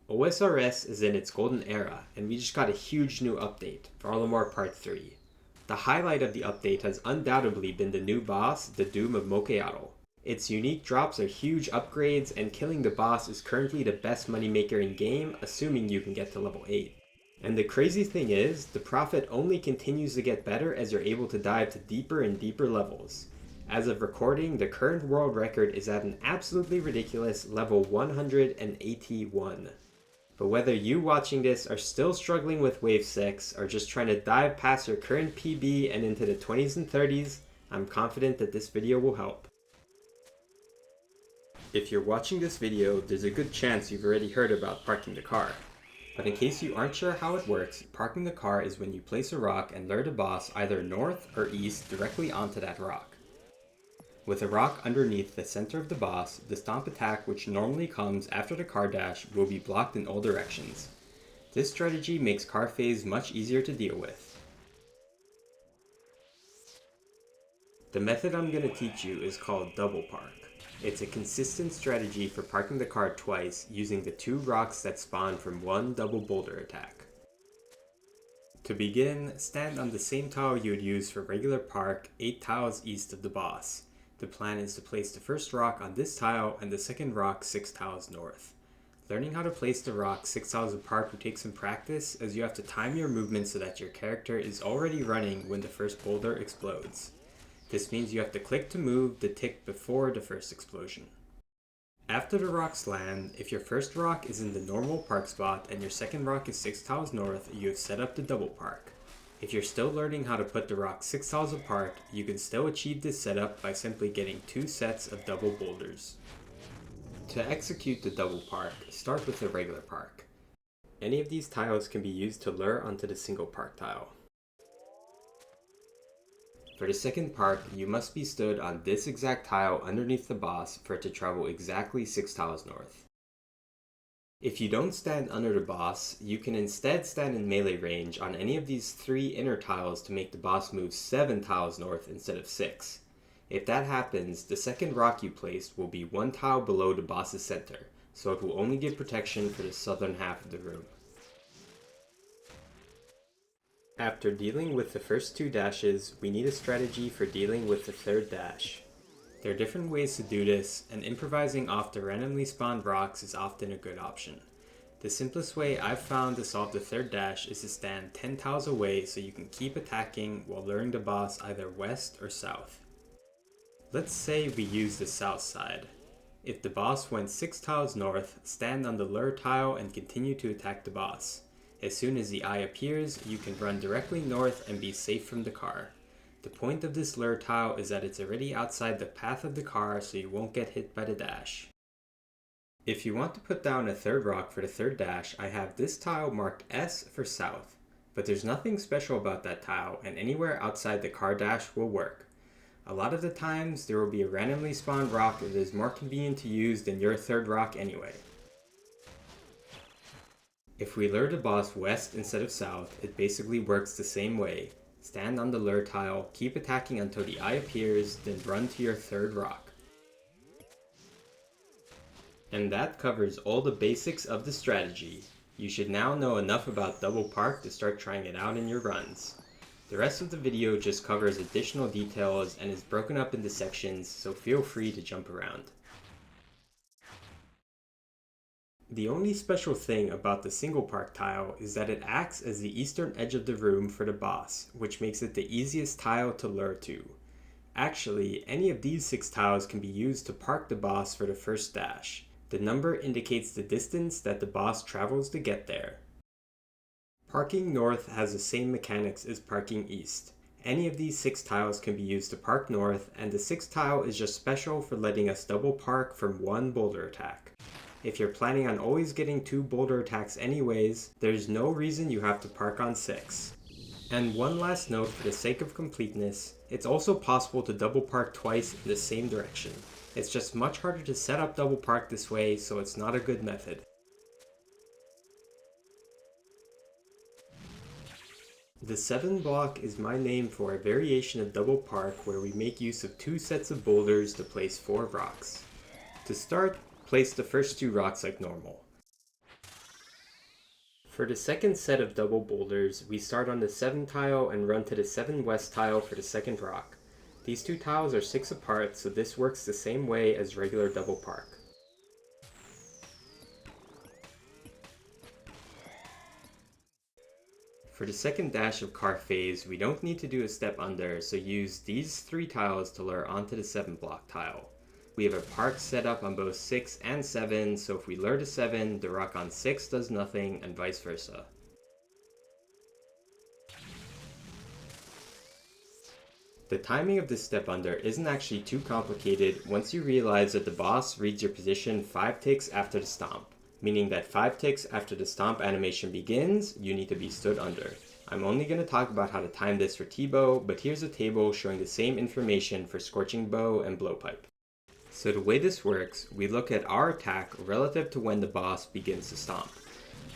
OSRS is in its golden era, and we just got a huge new update, Varlamore Part 3. The highlight of the update has undoubtedly been the new boss, the Doom of Mokhaiotl. Its unique drops are huge upgrades, and killing the boss is currently the best moneymaker in game, assuming you can get to level 8. And the crazy thing is, the profit only continues to get better as you're able to dive to deeper and deeper levels. As of recording, the current world record is at an absolutely ridiculous level 181. But whether you watching this are still struggling with Wave 6 or just trying to dive past your current PB and into the 20s and 30s, I'm confident that this video will help. If you're watching this video, there's a good chance you've already heard about parking the car. But in case you aren't sure how it works, parking the car is when you place a rock and lure the boss either north or east directly onto that rock. With a rock underneath the center of the boss, the stomp attack which normally comes after the car dash will be blocked in all directions. This strategy makes car phase much easier to deal with. The method I'm going to teach you is called double park. It's a consistent strategy for parking the car twice using the 2 rocks that spawn from one double boulder attack. To begin, stand on the same tile you would use for regular park 8 tiles east of the boss. The plan is to place the first rock on this tile and the second rock 6 tiles north. Learning how to place the rock 6 tiles apart will take some practice, as you have to time your movement so that your character is already running when the first boulder explodes. This means you have to click to move the tick before the first explosion. After the rocks land, if your first rock is in the normal park spot and your second rock is 6 tiles north, you have set up the double park. If you're still learning how to put the rocks 6 tiles apart, you can still achieve this setup by simply getting 2 sets of double boulders. To execute the double park, start with the regular park. Any of these tiles can be used to lure onto the single park tile. For the second park, you must be stood on this exact tile underneath the boss for it to travel exactly 6 tiles north. If you don't stand under the boss, you can instead stand in melee range on any of these 3 inner tiles to make the boss move 7 tiles north instead of 6. If that happens, the second rock you placed will be 1 tile below the boss's center, so it will only give protection for the southern half of the room. After dealing with the first 2 dashes, we need a strategy for dealing with the third dash. There are different ways to do this, and improvising off the randomly spawned rocks is often a good option. The simplest way I've found to solve the third dash is to stand 10 tiles away so you can keep attacking while luring the boss either west or south. Let's say we use the south side. If the boss went 6 tiles north, stand on the lure tile and continue to attack the boss. As soon as the eye appears, you can run directly north and be safe from the car. The point of this lure tile is that it's already outside the path of the car, so you won't get hit by the dash. If you want to put down a third rock for the third dash, I have this tile marked S for south, but there's nothing special about that tile, and anywhere outside the car dash will work. A lot of the times, there will be a randomly spawned rock that is more convenient to use than your third rock anyway. If we lure the boss west instead of south, it basically works the same way. Stand on the lure tile, keep attacking until the eye appears, then run to your third rock. And that covers all the basics of the strategy. You should now know enough about double park to start trying it out in your runs. The rest of the video just covers additional details and is broken up into sections, so feel free to jump around. The only special thing about the single park tile is that it acts as the eastern edge of the room for the boss, which makes it the easiest tile to lure to. Actually, any of these 6 tiles can be used to park the boss for the first dash. The number indicates the distance that the boss travels to get there. Parking north has the same mechanics as parking east. Any of these 6 tiles can be used to park north, and the 6th tile is just special for letting us double park from 1 boulder attack. If you're planning on always getting 2 boulder attacks anyways, there's no reason you have to park on 6. And one last note for the sake of completeness, it's also possible to double park twice in the same direction. It's just much harder to set up double park this way, so it's not a good method. The 7 block is my name for a variation of double park where we make use of 2 sets of boulders to place 4 rocks. To start, place the first 2 rocks like normal. For the second set of double boulders, we start on the 7 tile and run to the 7 west tile for the second rock. These two tiles are 6 apart, so this works the same way as regular double park. For the second dash of car phase, we don't need to do a step under, so use these 3 tiles to lure onto the 7 block tile. We have a park set up on both 6 and 7, so if we lure to 7, the rock on 6 does nothing, and vice versa. The timing of this step under isn't actually too complicated once you realize that the boss reads your position 5 ticks after the stomp, meaning that 5 ticks after the stomp animation begins, you need to be stood under. I'm only going to talk about how to time this for T-bow, but here's a table showing the same information for scorching bow and blowpipe. So the way this works, we look at our attack relative to when the boss begins to stomp.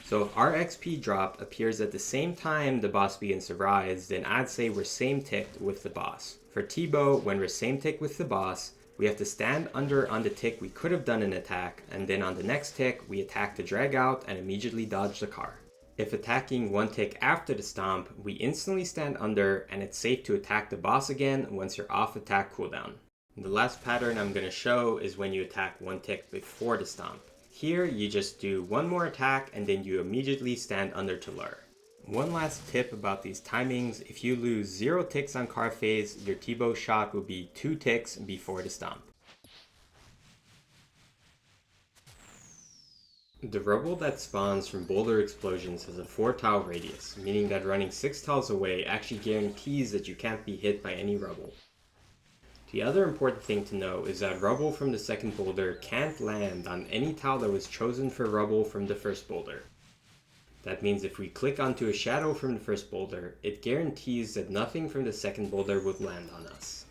So if our XP drop appears at the same time the boss begins to rise, then I'd say we're same ticked with the boss. For T-bow, when we're same tick with the boss, we have to stand under on the tick we could have done an attack, and then on the next tick, we attack to drag out and immediately dodge the car. If attacking 1 tick after the stomp, we instantly stand under, and it's safe to attack the boss again once you're off attack cooldown. The last pattern I'm going to show is when you attack 1 tick before the stomp. Here, you just do 1 more attack and then you immediately stand under to lure. One last tip about these timings, if you lose 0 ticks on car phase, your T-bow shot will be 2 ticks before the stomp. The rubble that spawns from boulder explosions has a 4 tile radius, meaning that running 6 tiles away actually guarantees that you can't be hit by any rubble. The other important thing to know is that rubble from the second boulder can't land on any tile that was chosen for rubble from the first boulder. That means if we click onto a shadow from the first boulder, it guarantees that nothing from the second boulder would land on us.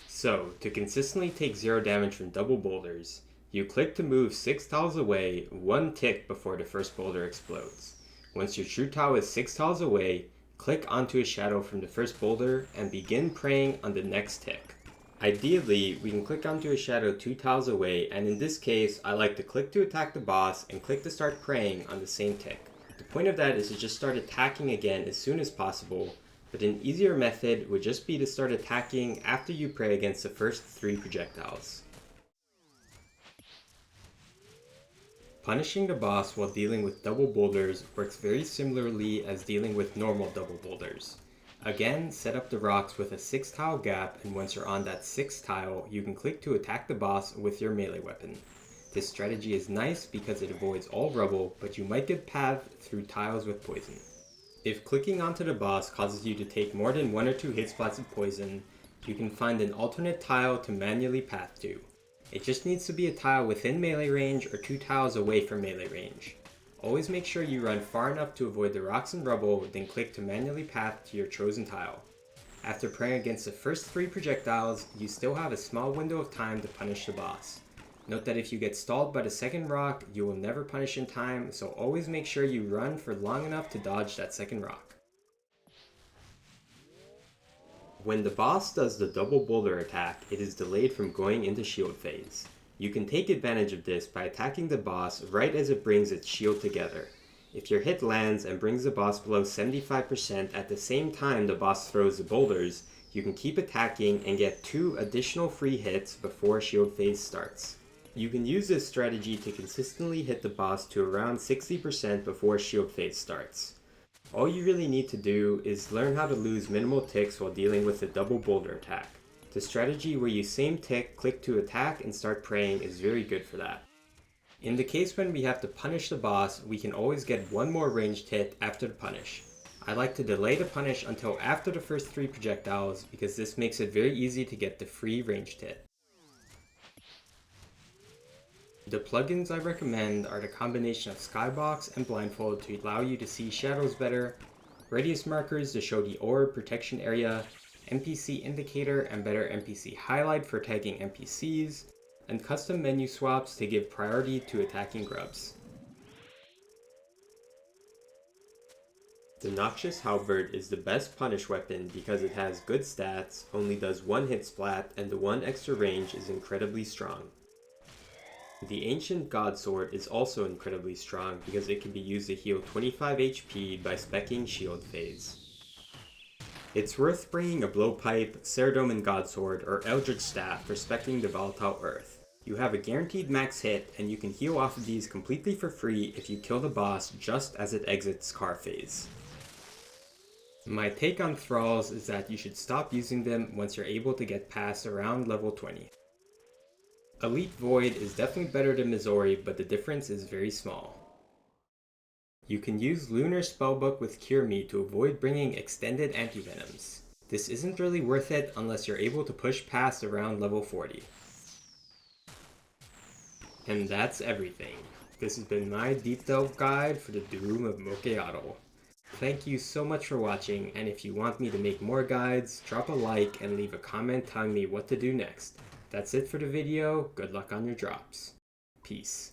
So, to consistently take 0 damage from double boulders, you click to move 6 tiles away 1 tick before the first boulder explodes. Once your true tile is 6 tiles away, click onto a shadow from the first boulder and begin praying on the next tick. Ideally, we can click onto a shadow 2 tiles away, and in this case, I like to click to attack the boss and click to start praying on the same tick. The point of that is to just start attacking again as soon as possible, but an easier method would just be to start attacking after you pray against the first 3 projectiles. Punishing the boss while dealing with double boulders works very similarly as dealing with normal double boulders. Again, set up the rocks with a 6 tile gap, and once you're on that 6th tile, you can click to attack the boss with your melee weapon. This strategy is nice because it avoids all rubble, but you might get pathed through tiles with poison. If clicking onto the boss causes you to take more than 1 or 2 hit spots of poison, you can find an alternate tile to manually path to. It just needs to be a tile within melee range or 2 tiles away from melee range. Always make sure you run far enough to avoid the rocks and rubble, then click to manually path to your chosen tile. After praying against the first 3 projectiles, you still have a small window of time to punish the boss. Note that if you get stalled by the second rock, you will never punish in time, so always make sure you run for long enough to dodge that second rock. When the boss does the double boulder attack, it is delayed from going into shield phase. You can take advantage of this by attacking the boss right as it brings its shield together. If your hit lands and brings the boss below 75% at the same time the boss throws the boulders, you can keep attacking and get 2 additional free hits before shield phase starts. You can use this strategy to consistently hit the boss to around 60% before shield phase starts. All you really need to do is learn how to lose minimal ticks while dealing with the double boulder attack. The strategy where you same tick, click to attack, and start praying is very good for that. In the case when we have to punish the boss, we can always get 1 more ranged hit after the punish. I like to delay the punish until after the first 3 projectiles because this makes it very easy to get the free ranged hit. The plugins I recommend are the combination of Skybox and Blindfold to allow you to see shadows better, radius markers to show the orb protection area, NPC indicator and better NPC highlight for tagging NPCs, and custom menu swaps to give priority to attacking grubs. The Noxious Halberd is the best punish weapon because it has good stats, only does 1 hit splat, and the 1 extra range is incredibly strong. The Ancient God Sword is also incredibly strong because it can be used to heal 25 HP by speccing Shield Phase. It's worth bringing a Blowpipe, Ceradomin Godsword, or Eldritch Staff for speccing the Volatile Earth. You have a guaranteed max hit, and you can heal off of these completely for free if you kill the boss just as it exits Car Phase. My take on Thralls is that you should stop using them once you're able to get past around level 20. Elite Void is definitely better than Missouri, but the difference is very small. You can use Lunar Spellbook with Cure Me to avoid bringing extended antivenoms. This isn't really worth it unless you're able to push past around level 40. And that's everything. This has been my deep delve guide for the Doom of Mokhaiotl. Thank you so much for watching, and if you want me to make more guides, drop a like and leave a comment telling me what to do next. That's it for the video. Good luck on your drops. Peace.